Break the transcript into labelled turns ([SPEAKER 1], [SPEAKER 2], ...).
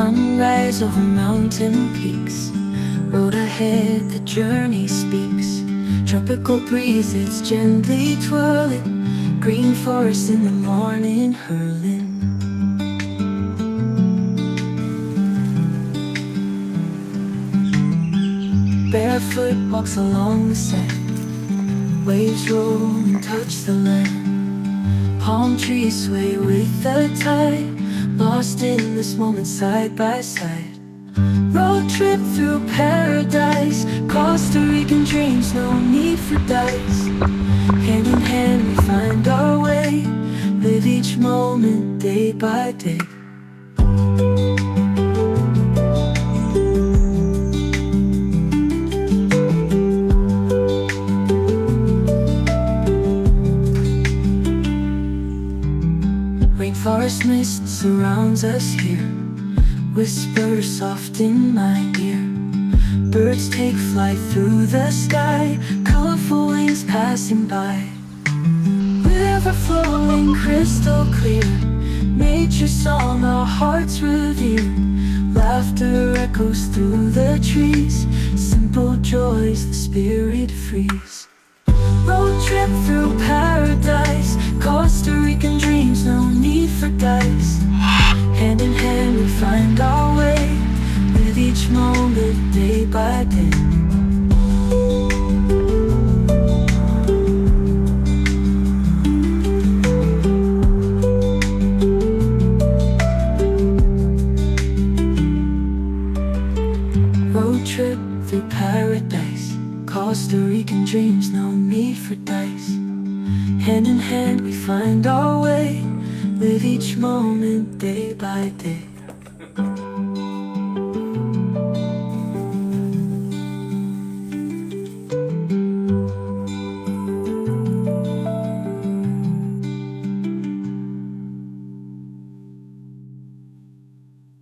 [SPEAKER 1] sunrise over mountain peaks. Road ahead, the journey speaks. Tropical breezes gently twirling. Green forests in the morning hurling. Barefoot walks along the sand. Waves roll and touch the land. Palm trees sway with the tide. Lost in this moment side by side. Road trip through paradise. Costa Rican dreams, no need for dice. Hand in hand we find our way. Live each moment day by day. Rainforest mist surrounds us here. Whispers soft in my ear. Birds take flight through the sky. Colorful wings passing by. River flowing crystal clear. Nature's song our hearts revere. Laughter echoes through the trees. Simple joys the spirit frees. Road trip through paradise. Costa Rican dreams, no need for dice. Hand in hand we find our way. Live each moment day by day. Road trip through paradise. Costa Rican dreams, no need for dice. Hand in hand we find our way. Live each moment day by day.